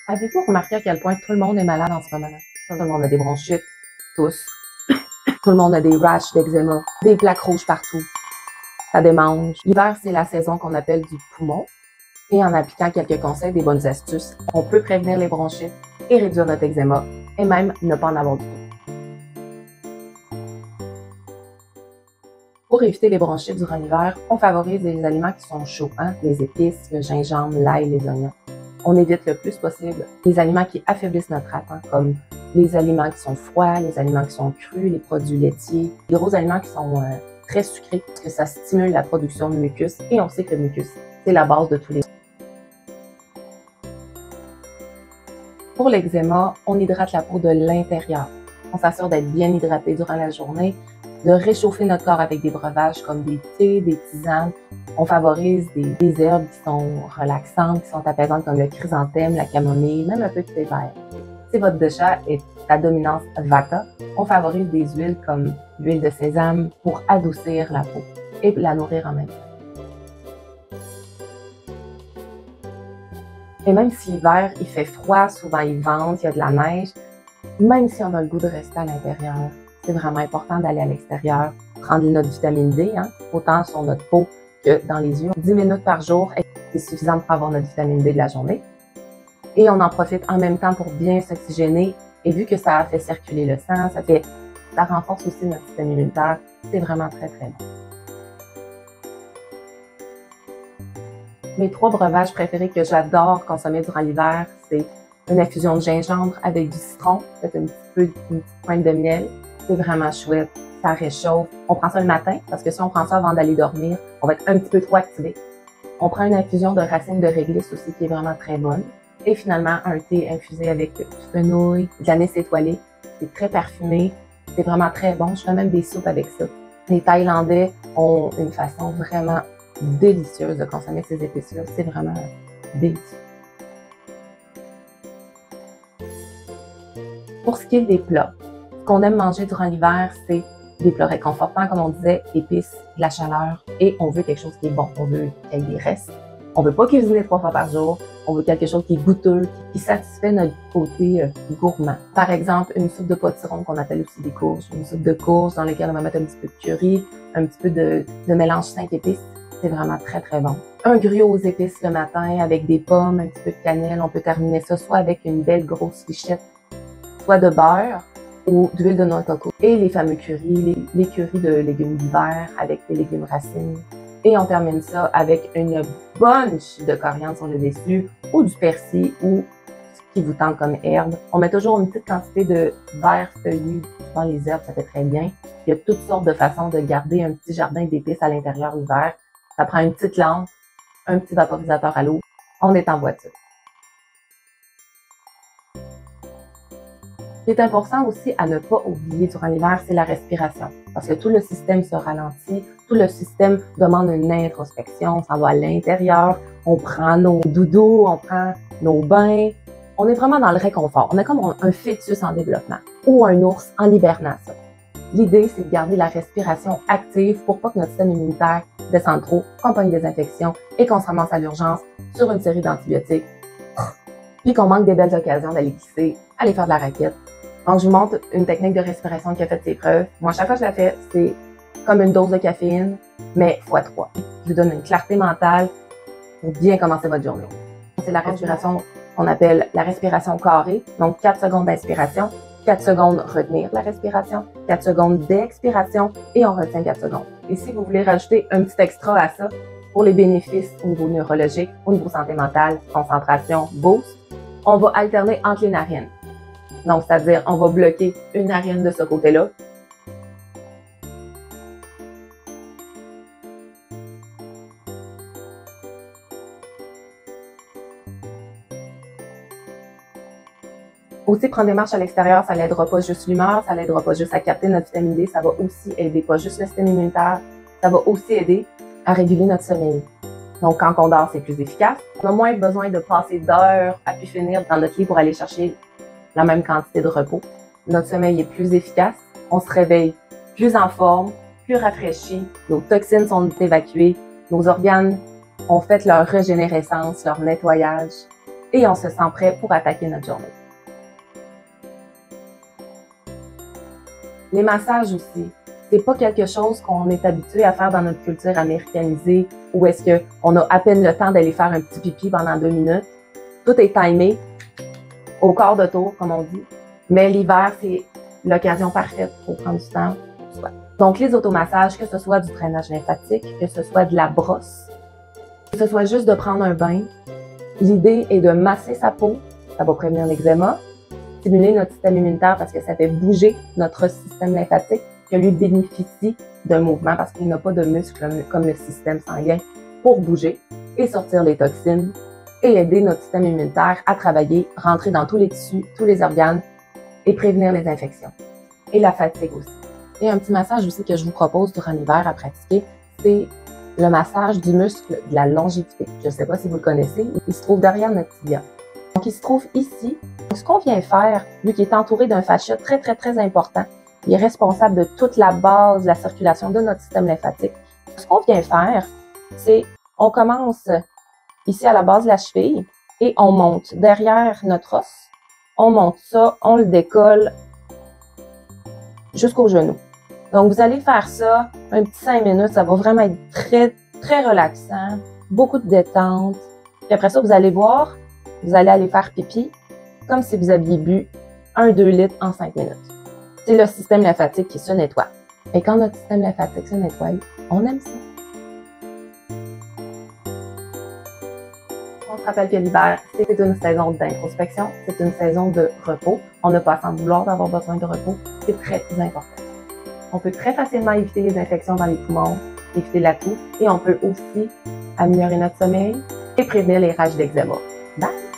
Avez-vous remarqué à quel point tout le monde est malade en ce moment? Tout le monde a des bronchites, tous. Tout le monde a des rashes d'eczéma, des plaques rouges partout. Ça démange. L'hiver, c'est la saison qu'on appelle du poumon. Et en appliquant quelques conseils, des bonnes astuces, on peut prévenir les bronchites et réduire notre eczéma, et même ne pas en avoir du tout. Pour éviter les bronchites durant l'hiver, on favorise les aliments qui sont chauds, les épices, le gingembre, l'ail, les oignons. On évite le plus possible les aliments qui affaiblissent notre rate, comme les aliments qui sont froids, les aliments qui sont crus, les produits laitiers, les gros aliments qui sont très sucrés, parce que ça stimule la production de mucus, et on sait que le mucus, c'est la base de tous les. Pour l'eczéma, on hydrate la peau de l'intérieur. On s'assure d'être bien hydraté durant la journée, de réchauffer notre corps avec des breuvages comme des thés, des tisanes. On favorise des herbes qui sont relaxantes, qui sont apaisantes comme le chrysanthème, la camomille, même un peu de thé vert. Si votre déchet est à dominance vata, on favorise des huiles comme l'huile de sésame pour adoucir la peau et la nourrir en même temps. Et même si l'hiver, il fait froid, souvent il vente, il y a de la neige, même si on a le goût de rester à l'intérieur, c'est vraiment important d'aller à l'extérieur, prendre notre vitamine D, autant sur notre peau que dans les yeux. 10 minutes par jour est suffisant pour avoir notre vitamine D de la journée. Et on en profite en même temps pour bien s'oxygéner. Et vu que ça fait circuler le sang, ça renforce aussi notre système immunitaire. C'est vraiment très, très bon. Mes 3 breuvages préférés que j'adore consommer durant l'hiver, c'est une infusion de gingembre avec du citron, peut-être une petite pointe de miel. C'est vraiment chouette, ça réchauffe. On prend ça le matin, parce que si on prend ça avant d'aller dormir, on va être un petit peu trop activé. On prend une infusion de racines de réglisse aussi, qui est vraiment très bonne. Et finalement, un thé infusé avec du fenouil, de l'anis étoilé. C'est très parfumé, c'est vraiment très bon. Je fais même des soupes avec ça. Les Thaïlandais ont une façon vraiment délicieuse de consommer ces épices-là. C'est vraiment délicieux. Pour ce qui est des plats, ce qu'on aime manger durant l'hiver, c'est des plats réconfortants, comme on disait, épices, de la chaleur, et on veut quelque chose qui est bon. On veut qu'il y ait des restes. On veut pas cuisiner 3 fois par jour. On veut quelque chose qui est goûteux, qui satisfait notre côté gourmand. Par exemple, une soupe de potiron qu'on appelle aussi des courges. Une soupe de courges dans laquelle on va mettre un petit peu de curry, un petit peu de mélange 5 épices. C'est vraiment très, très bon. Un gruau aux épices le matin avec des pommes, un petit peu de cannelle. On peut terminer ça soit avec une belle grosse fichette, soit de beurre ou d'huile de noix de coco. Et les fameux currys, les currys de légumes d'hiver avec des légumes racines. Et on termine ça avec une bunch de coriandre sur le dessus ou du persil ou ce qui vous tente comme herbe. On met toujours une petite quantité de verre feuillu dans les herbes, ça fait très bien. Il y a toutes sortes de façons de garder un petit jardin d'épices à l'intérieur l'hiver. Ça prend une petite lampe, un petit vaporisateur à l'eau. On est en voiture. Ce qui est important aussi à ne pas oublier durant l'hiver, c'est la respiration. Parce que tout le système se ralentit, tout le système demande une introspection, on s'en va à l'intérieur, on prend nos doudous, on prend nos bains. On est vraiment dans le réconfort. On est comme un fœtus en développement ou un ours en hibernation. L'idée, c'est de garder la respiration active pour pas que notre système immunitaire descende trop, qu'on pogne des infections et qu'on se ramasse à l'urgence sur une série d'antibiotiques, puis qu'on manque des belles occasions d'aller glisser, aller faire de la raquette. Donc, je vous montre une technique de respiration qui a fait ses preuves. Moi, à chaque fois que je la fais, c'est comme une dose de caféine, mais x3. Je vous donne une clarté mentale pour bien commencer votre journée. C'est la respiration qu'on appelle la respiration carrée. Donc, 4 secondes d'inspiration, 4 secondes retenir la respiration, 4 secondes d'expiration et on retient 4 secondes. Et si vous voulez rajouter un petit extra à ça, pour les bénéfices au niveau neurologique, au niveau santé mentale, concentration, boost, on va alterner entre les narines. Donc, c'est-à-dire, on va bloquer une narine de ce côté-là. Aussi, prendre des marches à l'extérieur, ça l'aidera pas juste l'humeur, ça l'aidera pas juste à capter notre vitamine D, ça va aussi aider pas juste le système immunitaire, ça va aussi aider à réguler notre sommeil. Donc, quand on dort, c'est plus efficace. On a moins besoin de passer d'heures à pu finir dans notre lit pour aller chercher la même quantité de repos. Notre sommeil est plus efficace. On se réveille plus en forme, plus rafraîchi. Nos toxines sont évacuées. Nos organes ont fait leur régénérescence, leur nettoyage. et on se sent prêt pour attaquer notre journée. Les massages aussi, c'est pas quelque chose qu'on est habitué à faire dans notre culture américanisée où est-ce qu'on a à peine le temps d'aller faire un petit pipi pendant 2 minutes. Tout est timé au quart de tour, comme on dit. Mais l'hiver, c'est l'occasion parfaite pour prendre du temps. Donc, les automassages, que ce soit du drainage lymphatique, que ce soit de la brosse, que ce soit juste de prendre un bain, l'idée est de masser sa peau, ça va prévenir l'eczéma, stimuler notre système immunitaire parce que ça fait bouger notre système lymphatique, que lui bénéficie d'un mouvement parce qu'il n'a pas de muscles comme le système sanguin pour bouger et sortir les toxines et aider notre système immunitaire à travailler, rentrer dans tous les tissus, tous les organes et prévenir les infections. Et la fatigue aussi. Et un petit massage aussi que je vous propose durant l'hiver à pratiquer, c'est le massage du muscle de la longévité. Je ne sais pas si vous le connaissez, il se trouve derrière notre tibia. Donc, il se trouve ici. Donc, ce qu'on vient faire, vu qu'il est entouré d'un fascia très, très, très important, il est responsable de toute la base de la circulation de notre système lymphatique. Ce qu'on vient faire, c'est on commence ici à la base de la cheville et on monte derrière notre os. On monte ça, on le décolle jusqu'au genou. Donc, vous allez faire ça un petit 5 minutes. Ça va vraiment être très, très relaxant. Beaucoup de détente. Puis après ça, vous allez voir, vous allez aller faire pipi comme si vous aviez bu 1-2 litres en 5 minutes. C'est le système lymphatique qui se nettoie. Et quand notre système lymphatique se nettoie, on aime ça. On se rappelle que l'hiver, c'est une saison d'introspection, c'est une saison de repos. On n'a pas à s'en vouloir d'avoir besoin de repos. C'est très important. On peut très facilement éviter les infections dans les poumons, éviter la toux, et on peut aussi améliorer notre sommeil et prévenir les rages d'eczéma. Bye!